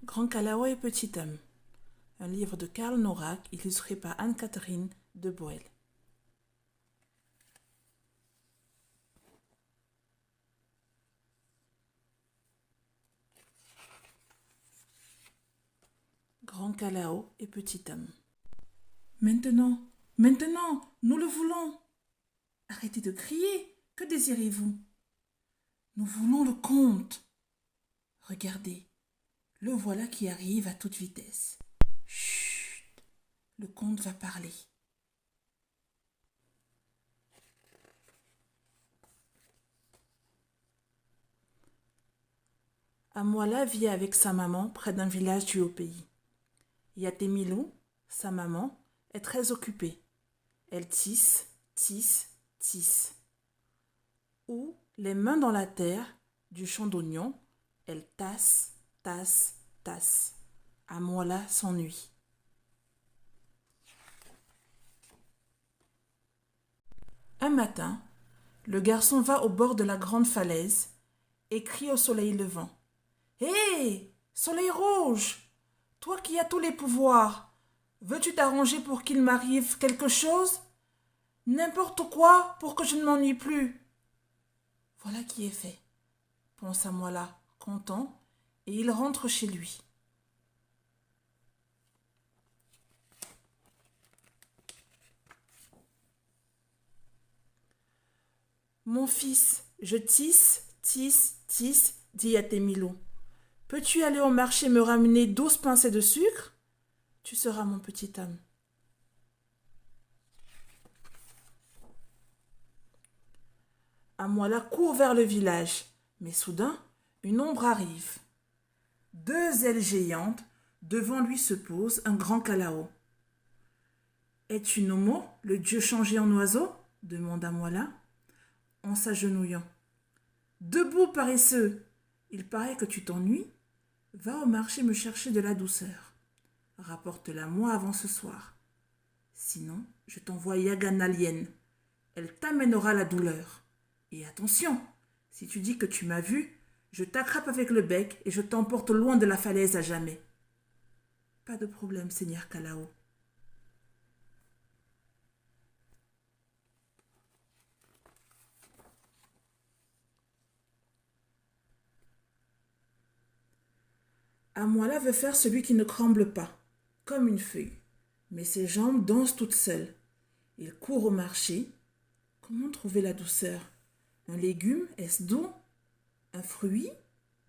Grand Kalao et Petit Homme. Un livre de Karl Norak illustré par Anne-Catherine de Boel. Grand Kalao et Petit Homme. Maintenant, nous le voulons. Arrêtez de crier. Que désirez-vous? Nous voulons le conte. Regardez, le voilà qui arrive à toute vitesse. Chut, le conte va parler. Amwala vit avec sa maman près d'un village du Haut-Pays. Yatemilou, sa maman, est très occupée. Elle tisse, tisse, tisse. Ou, les mains dans la terre, du champ d'oignons, elle tasse, tasse, tasse. Amwala s'ennuie. Un matin, le garçon va au bord de la grande falaise et crie au soleil levant. Hé, soleil rouge, toi qui as tous les pouvoirs, veux-tu t'arranger pour qu'il m'arrive quelque chose? N'importe quoi pour que je ne m'ennuie plus. Voilà qui est fait, pense Amwala, content, et il rentre chez lui. Mon fils, je tisse, tisse, tisse, dit Yatemilou. Peux-tu aller au marché me ramener 12 pincées de sucre? Tu seras mon petit homme. Amwala court vers le village, mais soudain, une ombre arrive. Deux ailes géantes, devant lui se pose un grand Kalao. Es-tu Nomo, le dieu changé en oiseau? Demande Amwala, en s'agenouillant. Debout, paresseux! Il paraît que tu t'ennuies. Va au marché me chercher de la douceur. Rapporte-la moi avant ce soir. Sinon, je t'envoie Yagan Alien. Elle t'amènera la douleur. Et attention, si tu dis que tu m'as vu, je t'attrape avec le bec et je t'emporte loin de la falaise à jamais. Pas de problème, Seigneur Kalao. Amwala veut faire celui qui ne tremble pas, comme une feuille, mais ses jambes dansent toutes seules. Il court au marché. Comment trouver la douceur? Un légume, est-ce doux? Un fruit?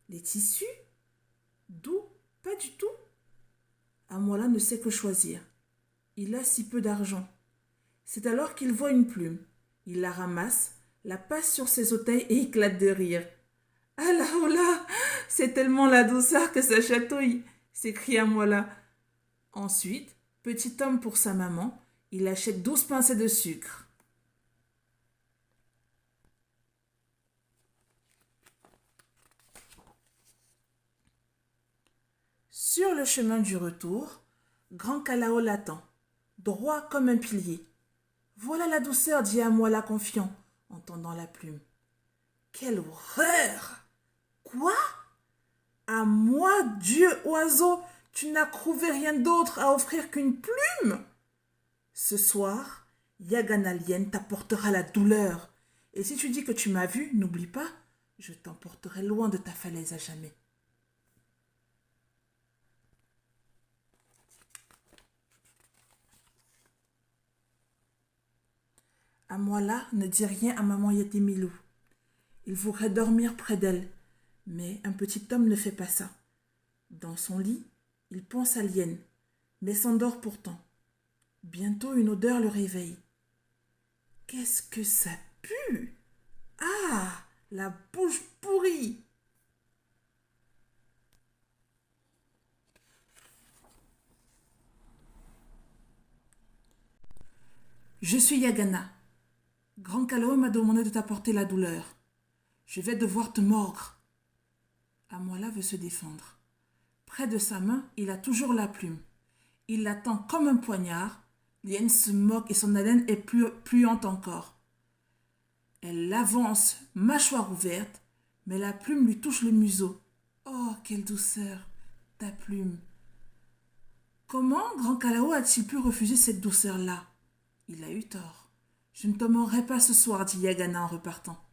Les tissus? Doux? Pas du tout. Amwala ne sait que choisir. Il a si peu d'argent. C'est alors qu'il voit une plume. Il la ramasse, la passe sur ses auteuils et éclate de rire. Ah là, oh là, c'est tellement la douceur que ça chatouille, s'écria Amwala. Ensuite, petit homme pour sa maman, il achète 12 pincées de sucre. Sur le chemin du retour, Grand Kalao l'attend, droit comme un pilier. Voilà la douceur, dit Amwala confiant, en tendant la plume. Quelle horreur! Quoi? À moi, Dieu oiseau, tu n'as trouvé rien d'autre à offrir qu'une plume? Ce soir, Yagan Alien t'apportera la douleur. Et si tu dis que tu m'as vu, n'oublie pas, je t'emporterai loin de ta falaise à jamais. Amwala ne dit rien à maman Yatemilou. Il voudrait dormir près d'elle, mais un petit homme ne fait pas ça. Dans son lit, il pense à Lien, mais s'endort pourtant. Bientôt une odeur le réveille. Qu'est-ce que ça pue? Ah, la bouche pourrie! Je suis Yagana. Grand Kalao m'a demandé de t'apporter la douleur. Je vais devoir te mordre. Amwala veut se défendre. Près de sa main, il a toujours la plume. Il la tend comme un poignard. Lien se moque et son haleine est plus puante encore. Elle l'avance, mâchoire ouverte, mais la plume lui touche le museau. Oh, quelle douceur! ta plume. Comment Grand Kalao a-t-il pu refuser cette douceur-là? Il a eu tort. Je ne te mordrai pas ce soir, dit Yagana en repartant.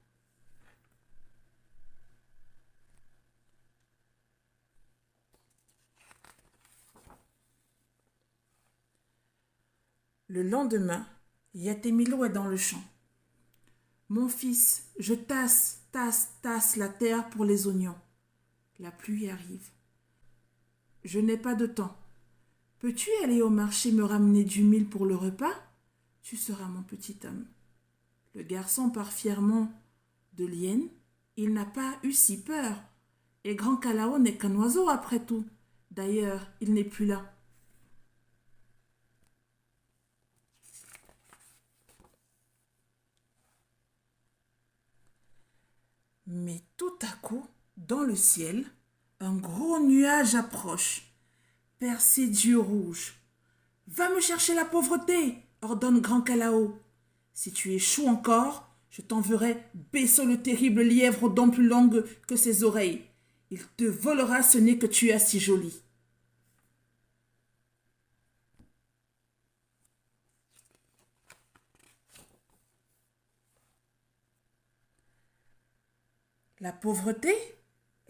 Le lendemain, Yatemilo est dans le champ. Mon fils, je tasse la terre pour les oignons. La pluie arrive. Je n'ai pas de temps. Peux-tu aller au marché me ramener du mil pour le repas? Tu seras mon petit homme. Le garçon part fièrement de l'hyène. Il n'a pas eu si peur. Et Grand Kalao n'est qu'un oiseau après tout. D'ailleurs, il n'est plus là. Mais tout à coup, dans le ciel, un gros nuage approche, percé d'yeux rouges. Va me chercher la pauvreté, ordonne Grand Kalao. Si tu échoues encore, je t'enverrai Besso le terrible lièvre aux dents plus longues que ses oreilles. Il te volera ce nez que tu as si joli. La pauvreté,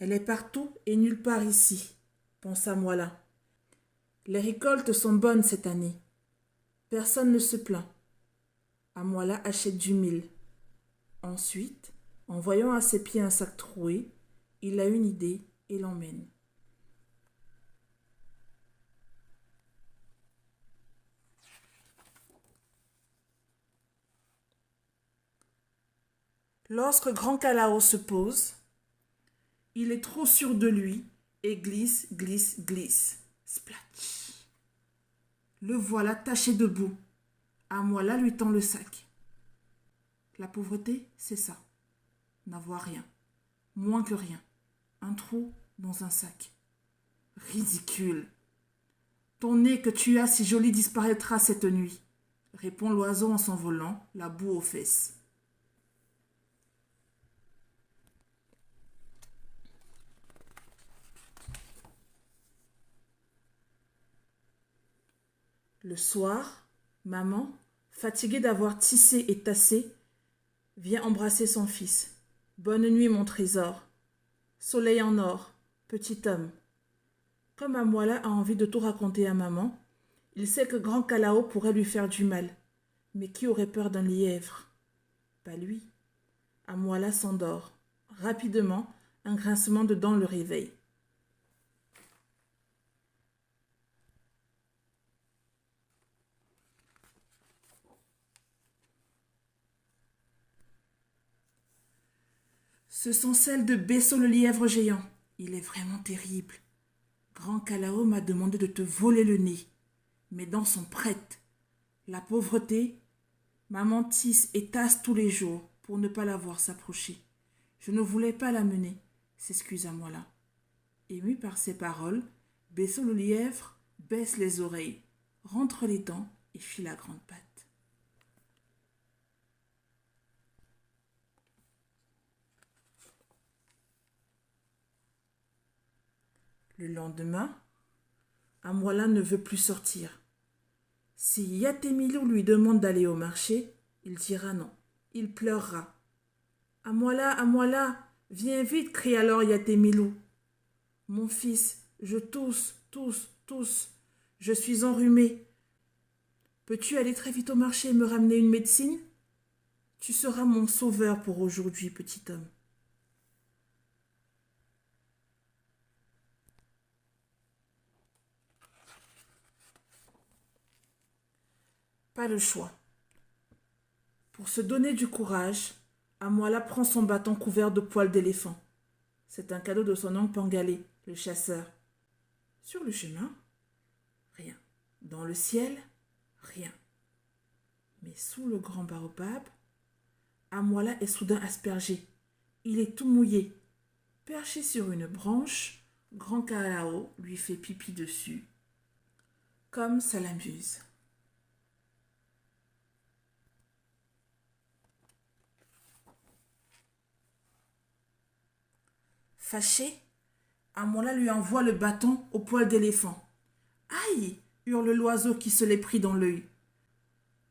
elle est partout et nulle part ici, pensa Moala. Les récoltes sont bonnes cette année. Personne ne se plaint. Amoila achète du mil. Ensuite, en voyant à ses pieds un sac troué, il a une idée et l'emmène. Lorsque Grand Kalao se pose, il est trop sûr de lui et glisse, glisse, glisse. Splatch. Le voilà taché debout. Amoila lui tend le sac. La pauvreté, c'est ça. N'avoir rien. Moins que rien. Un trou dans un sac. Ridicule. Ton nez que tu as si joli disparaîtra cette nuit, répond l'oiseau en s'envolant, la boue aux fesses. Le soir, maman, fatiguée d'avoir tissé et tassé, vient embrasser son fils. Bonne nuit, mon trésor. Soleil en or, petit homme. Comme Amoila a envie de tout raconter à maman, il sait que Grand Kalao pourrait lui faire du mal. Mais qui aurait peur d'un lièvre? Pas lui. Amoila s'endort. Rapidement, un grincement de dents le réveille. Ce sont celles de Besso le lièvre géant. Il est vraiment terrible. Grand Kalao m'a demandé de te voler le nez. Mes dents sont prêtes. La pauvreté, maman tisse et tasse tous les jours pour ne pas la voir s'approcher. Je ne voulais pas la mener, s'excusa Moila. Ému par ces paroles, Besso le lièvre baisse les oreilles, rentre les dents et fit la grande patte. Le lendemain, Amoila ne veut plus sortir. Si Yatemilo lui demande d'aller au marché, il dira non. Il pleurera. Amoila, viens vite, crie alors Yatemilo. Mon fils, je tousse. Je suis enrhumé. Peux-tu aller très vite au marché et me ramener une médecine? Tu seras mon sauveur pour aujourd'hui, petit homme. Pas le choix. Pour se donner du courage, Amoila prend son bâton couvert de poils d'éléphant. C'est un cadeau de son oncle Pangalé, le chasseur. Sur le chemin, rien. Dans le ciel, rien. Mais sous le grand baobab, Amoila est soudain aspergé. Il est tout mouillé. Perché sur une branche, Grand Kalao lui fait pipi dessus. Comme ça l'amuse. Fâché, Amwala lui envoie le bâton au poil d'éléphant. Aïe, hurle l'oiseau qui se l'est pris dans l'œil.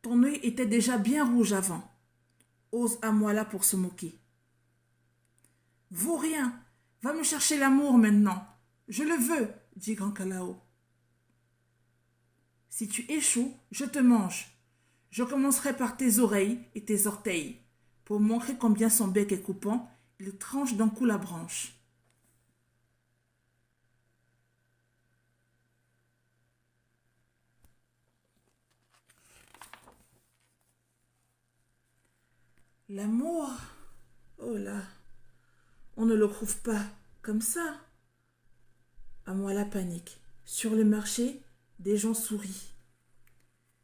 Ton œil était déjà bien rouge avant. Ose Amwala pour se moquer. Vaut rien, va me chercher l'amour maintenant. Je le veux, dit Grand Kalao. Si tu échoues, je te mange. Je commencerai par tes oreilles et tes orteils. Pour montrer combien son bec est coupant, il tranche d'un coup la branche. L'amour, oh là, on ne le trouve pas comme ça. À moi la panique. Sur le marché, des gens sourient.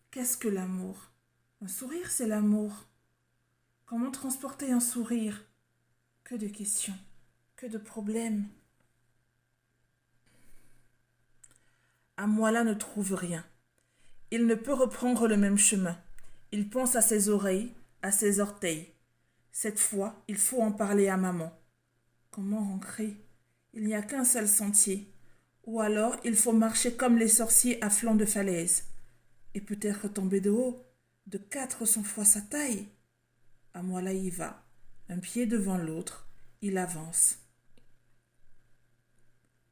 Qu'est-ce que l'amour? Un sourire, c'est l'amour. Comment transporter un sourire? Que de questions, que de problèmes. Amwala ne trouve rien. Il ne peut reprendre le même chemin. Il pense à ses oreilles, à ses orteils. Cette fois, il faut en parler à maman. Comment rentrer? Il n'y a qu'un seul sentier. Ou alors, il faut marcher comme les sorciers à flanc de falaise. Et peut-être tomber de haut, de 400 fois sa taille. Amwala y va, un pied devant l'autre, il avance.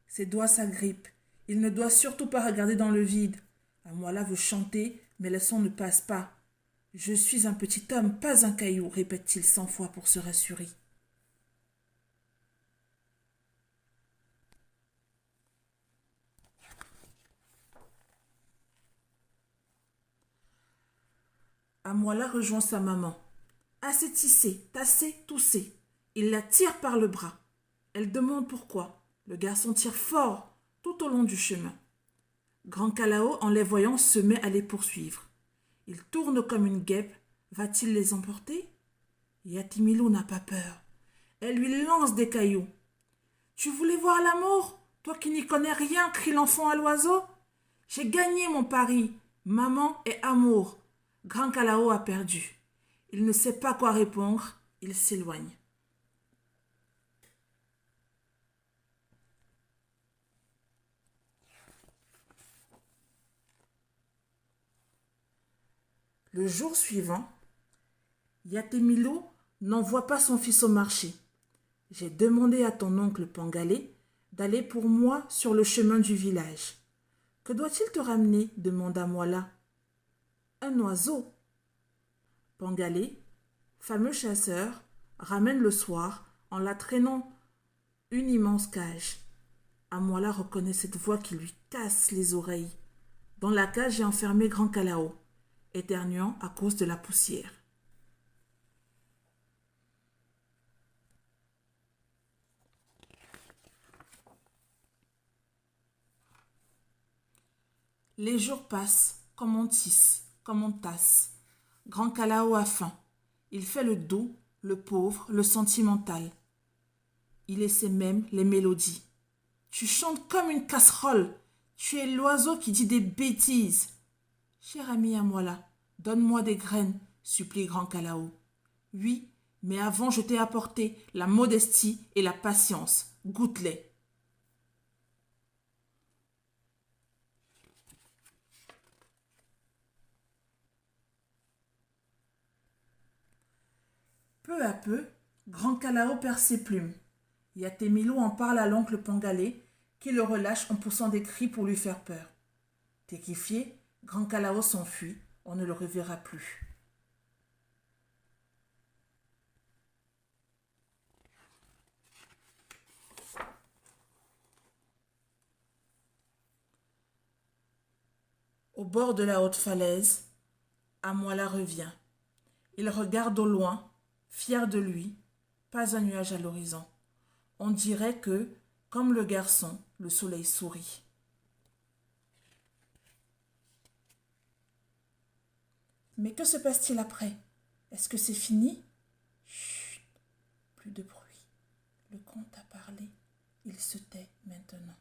Ses doigts s'agrippent. Il ne doit surtout pas regarder dans le vide. Amwala veut chanter, mais le son ne passe pas. Je suis un petit homme, pas un caillou, répète-t-il 100 fois pour se rassurer. Amwala rejoint sa maman. Assez tissé, tassé, toussé. Il la tire par le bras. Elle demande pourquoi. Le garçon tire fort tout au long du chemin. Grand Kalao, en les voyant, se met à les poursuivre. Il tourne comme une guêpe. Va-t-il les emporter? Yatimilou n'a pas peur. Elle lui lance des cailloux. Tu voulais voir l'amour? Toi qui n'y connais rien, crie l'enfant à l'oiseau. J'ai gagné mon pari. Maman et amour. Grand Kalao a perdu. Il ne sait pas quoi répondre. Il s'éloigne. Le jour suivant, Yatemilo n'envoie pas son fils au marché. J'ai demandé à ton oncle Pangalé d'aller pour moi sur le chemin du village. Que doit-il te ramener? Demanda Mwala. Un oiseau. Pangalé, fameux chasseur, ramène le soir en la traînant une immense cage. Amwala reconnaît cette voix qui lui casse les oreilles. Dans la cage est enfermé Grand Kalao, éternuant à cause de la poussière. Les jours passent, comme on tisse, comme on tasse. Grand Kalao a faim. Il fait le doux, le pauvre, le sentimental. Il essaie même les mélodies. Tu chantes comme une casserole. Tu es l'oiseau qui dit des bêtises. Cher ami Amwala, donne-moi des graines, supplie Grand Kalao. Oui, mais avant je t'ai apporté la modestie et la patience. Goûte-les. Peu à peu, Grand Kalao perd ses plumes. Yatemilo en parle à l'oncle Pangalé, qui le relâche en poussant des cris pour lui faire peur. Terrifié, Grand Kalao s'enfuit, on ne le reverra plus. Au bord de la haute falaise, Amwala revient. Il regarde au loin, fier de lui, pas un nuage à l'horizon. On dirait que, comme le garçon, le soleil sourit. Mais que se passe-t-il après? Est-ce que c'est fini? Chut, plus de bruit. Le conte a parlé. Il se tait maintenant.